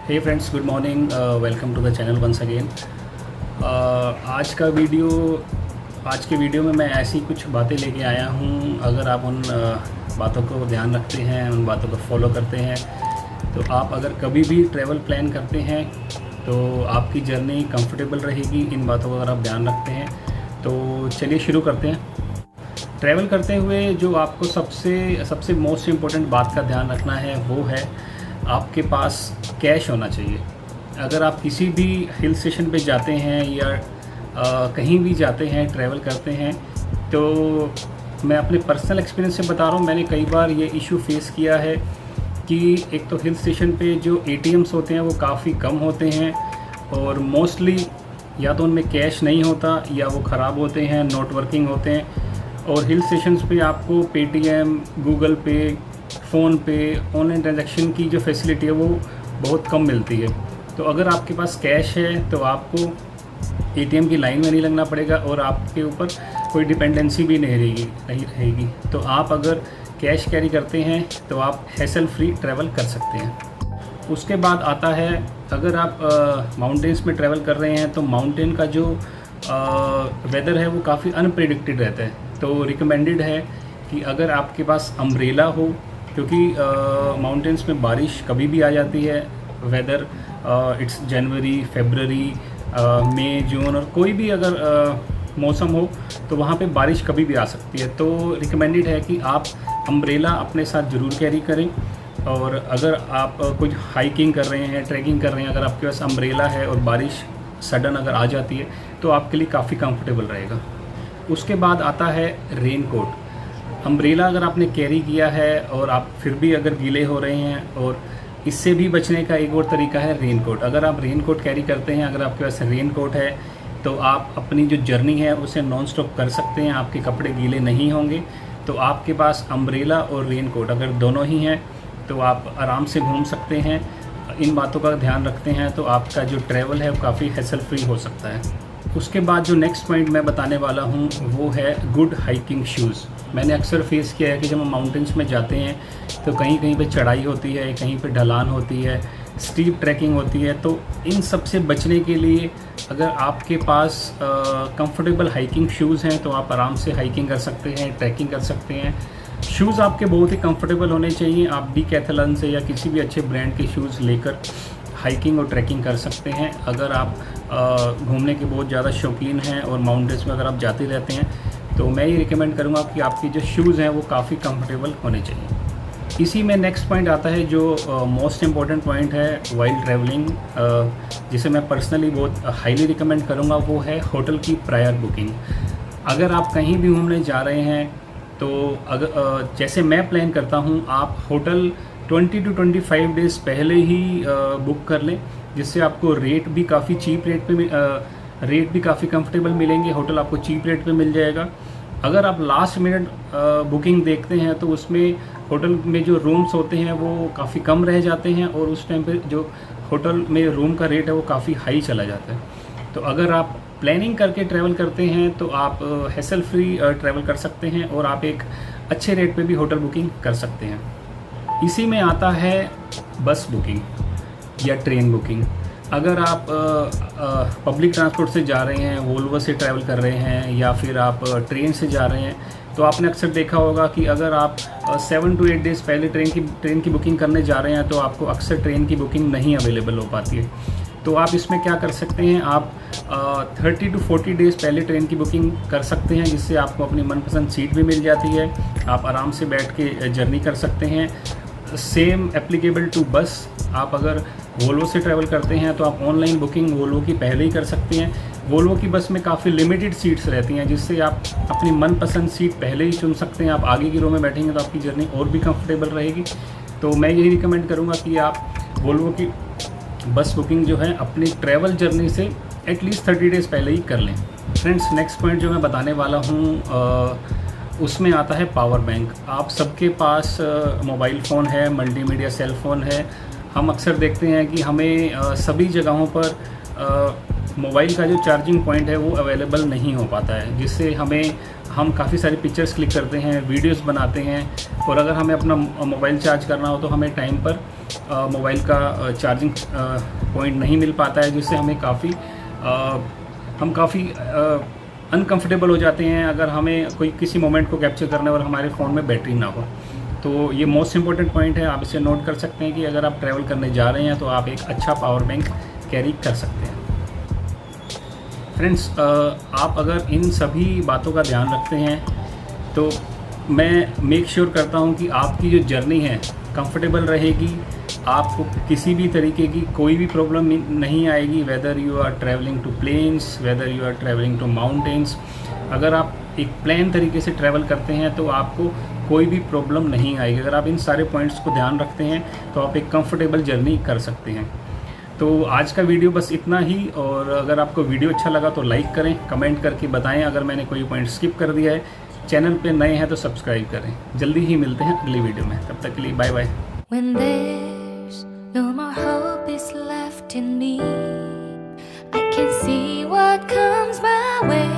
Hey friends, good morning. Welcome to the channel once again. आज के video में मैं ऐसी कुछ बातें लेके आया हूँ। अगर आप उन बातों को ध्यान रखते हैं, उन बातों को फॉलो करते हैं, तो आप अगर कभी भी ट्रैवल प्लान करते हैं तो आपकी जर्नी कंफर्टेबल रहेगी। इन बातों का अगर आप ध्यान रखते हैं तो चलिए शुरू करते हैं। ट्रैवल करते हुए जो आपको सबसे मोस्ट इम्पोर्टेंट बात का ध्यान रखना है वो है आपके पास कैश होना चाहिए। अगर आप किसी भी हिल स्टेशन पे जाते हैं या कहीं भी जाते हैं, ट्रैवल करते हैं, तो मैं अपने पर्सनल एक्सपीरियंस से बता रहा हूँ। मैंने कई बार ये इशू फेस किया है कि एक तो हिल स्टेशन पे जो एटीएम्स होते हैं वो काफ़ी कम होते हैं और मोस्टली या तो उनमें कैश नहीं होता या वो ख़राब होते हैं, नॉट वर्किंग होते हैं। और हिल स्टेशंस पे आपको पेटीएम, गूगल पे, फ़ोन पे, ऑनलाइन ट्रांजैक्शन की जो फैसिलिटी है वो बहुत कम मिलती है। तो अगर आपके पास कैश है तो आपको एटीएम की लाइन में नहीं लगना पड़ेगा और आपके ऊपर कोई डिपेंडेंसी भी नहीं रहेगी। तो आप अगर कैश कैरी करते हैं तो आप हैसल फ्री ट्रैवल कर सकते हैं। उसके बाद आता है, अगर आप माउंटेन्स में ट्रैवल कर रहे हैं तो माउंटेन का जो वेदर है वो काफ़ी अनप्रेडिक्टेड रहता है। तो रिकमेंडेड है कि अगर आपके पास अम्ब्रेला हो, क्योंकि माउंटेन्स में बारिश कभी भी आ जाती है। वेदर इट्स जनवरी, फरवरी, मई, जून और कोई भी अगर मौसम हो तो वहाँ पे बारिश कभी भी आ सकती है। तो रिकमेंडेड है कि आप अम्ब्रेला अपने साथ ज़रूर कैरी करें। और अगर आप कुछ हाइकिंग कर रहे हैं, ट्रैकिंग कर रहे हैं, अगर आपके पास अम्ब्रेला है और बारिश सडन अगर आ जाती है तो आपके लिए काफ़ी कंफर्टेबल रहेगा। उसके बाद आता है रेन कोट। अम्ब्रेला अगर आपने कैरी किया है और आप फिर भी अगर गीले हो रहे हैं, और इससे भी बचने का एक और तरीका है रेन कोट। अगर आप रेन कोट कैरी करते हैं, अगर आपके पास रेन कोट है तो आप अपनी जो जर्नी है उसे नॉन स्टॉप कर सकते हैं, आपके कपड़े गीले नहीं होंगे। तो आपके पास अम्ब्रेला और रेन कोट अगर दोनों ही हैं तो आप आराम से घूम सकते हैं। इन बातों का ध्यान रखते हैं तो आपका जो ट्रैवल है वो काफ़ी हैसल फ्री हो सकता है। उसके बाद जो नेक्स्ट पॉइंट मैं बताने वाला हूँ वो है गुड हाइकिंग शूज़। मैंने अक्सर फेस किया है कि जब हम माउंटेन्स में जाते हैं तो कहीं कहीं पे चढ़ाई होती है, कहीं पे ढलान होती है, स्टीप ट्रैकिंग होती है। तो इन सब से बचने के लिए अगर आपके पास कंफर्टेबल हाइकिंग शूज़ हैं तो आप आराम से हाइकिंग कर सकते हैं, ट्रैकिंग कर सकते हैं। शूज़ आपके बहुत ही कंफर्टेबल होने चाहिए। आप डीकैथलॉन से या किसी भी अच्छे ब्रांड के शूज़ लेकर हाइकिंग और ट्रैकिंग कर सकते हैं। अगर आप घूमने के बहुत ज़्यादा शौकीन हैं और माउंटेन्स में अगर आप जाते रहते हैं तो मैं ये रिकमेंड करूँगा कि आपकी जो शूज़ हैं वो काफ़ी कंफर्टेबल होने चाहिए। इसी में नेक्स्ट पॉइंट आता है जो मोस्ट इम्पॉर्टेंट पॉइंट है वाइल ट्रैवलिंग, जिसे मैं पर्सनली बहुत हाईली रिकमेंड करूँगा, वो है होटल की प्रायर बुकिंग। अगर आप कहीं भी घूमने जा रहे हैं तो अगर जैसे मैं प्लान करता हूँ, आप होटल 20 to 25 डेज़ पहले ही बुक कर लें, जिससे आपको रेट भी काफ़ी चीप रेट भी काफ़ी कंफर्टेबल मिलेंगे। होटल आपको चीप रेट पे मिल जाएगा। अगर आप लास्ट मिनट बुकिंग देखते हैं तो उसमें होटल में जो रूम्स होते हैं वो काफ़ी कम रह जाते हैं और उस टाइम पे जो होटल में रूम का रेट है वो काफ़ी हाई चला जाता है। तो अगर आप प्लानिंग करके ट्रैवल करते हैं तो आप हैसल फ्री ट्रैवल कर सकते हैं और आप एक अच्छे रेट पे भी होटल बुकिंग कर सकते हैं। इसी में आता है बस बुकिंग या ट्रेन बुकिंग। अगर आप पब्लिक ट्रांसपोर्ट से जा रहे हैं, वोल्वो से ट्रैवल कर रहे हैं या फिर आप ट्रेन से जा रहे हैं, तो आपने अक्सर देखा होगा कि अगर आप 7 to 8 डेज़ पहले ट्रेन की बुकिंग करने जा रहे हैं तो आपको अक्सर ट्रेन की बुकिंग नहीं अवेलेबल हो पाती है। तो आप इसमें क्या कर सकते हैं, आप 30 to 40 डेज़ पहले ट्रेन की बुकिंग कर सकते हैं, जिससे आपको अपनी मनपसंद सीट भी मिल जाती है। आप आराम से बैठ के जर्नी कर सकते हैं। सेम एप्लीकेबल टू बस। आप अगर वोल्वो से ट्रैवल करते हैं तो आप ऑनलाइन बुकिंग वोल्वो की पहले ही कर सकते हैं। वोल्वो की बस में काफ़ी लिमिटेड सीट्स रहती हैं, जिससे आप अपनी मनपसंद सीट पहले ही चुन सकते हैं। आप आगे की रो में बैठेंगे तो आपकी जर्नी और भी कंफर्टेबल रहेगी। तो मैं यही रिकमेंड करूँगा कि आप वोल्वो की बस बुकिंग जो है अपनी ट्रैवल जर्नी से एटलीस्ट 30 डेज़ पहले ही कर लें। फ्रेंड्स, नेक्स्ट पॉइंट जो मैं बताने वाला हूँ उसमें आता है पावर बैंक। आप सबके पास मोबाइल फ़ोन है, मल्टीमीडिया सेल फ़ोन है। हम अक्सर देखते हैं कि हमें सभी जगहों पर मोबाइल का जो चार्जिंग पॉइंट है वो अवेलेबल नहीं हो पाता है, जिससे हम काफ़ी सारी पिक्चर्स क्लिक करते हैं, वीडियोस बनाते हैं, और अगर हमें अपना मोबाइल चार्ज करना हो तो हमें टाइम पर मोबाइल का चार्जिंग पॉइंट नहीं मिल पाता है, जिससे हमें हम काफ़ी अनकंफर्टेबल हो जाते हैं अगर हमें कोई किसी मोमेंट को कैप्चर करना और हमारे फ़ोन में बैटरी ना हो। तो ये मोस्ट इम्पॉर्टेंट पॉइंट है, आप इसे नोट कर सकते हैं कि अगर आप ट्रैवल करने जा रहे हैं तो आप एक अच्छा पावर बैंक कैरी कर सकते हैं। फ्रेंड्स, आप अगर इन सभी बातों का ध्यान रखते हैं तो मैं मेक श्योर करता हूं कि आपकी जो जर्नी है कंफर्टेबल रहेगी, आपको किसी भी तरीके की कोई भी प्रॉब्लम नहीं आएगी, whether you are travelling to plains, whether you are travelling to mountains. अगर आप एक प्लान तरीके से ट्रैवल करते हैं तो आपको कोई भी प्रॉब्लम नहीं आएगी। अगर आप इन सारे पॉइंट्स को ध्यान रखते हैं तो आप एक कंफर्टेबल जर्नी कर सकते हैं। तो आज का वीडियो बस इतना ही, और अगर आपको वीडियो अच्छा लगा तो लाइक करें, कमेंट करके बताएं अगर मैंने कोई पॉइंट स्किप कर दिया है। चैनल पे नए हैं तो सब्सक्राइब करें। जल्दी ही मिलते हैं अगली वीडियो में, तब तक के लिए bye bye. When there's no more hope is left in me, I can see what comes my way.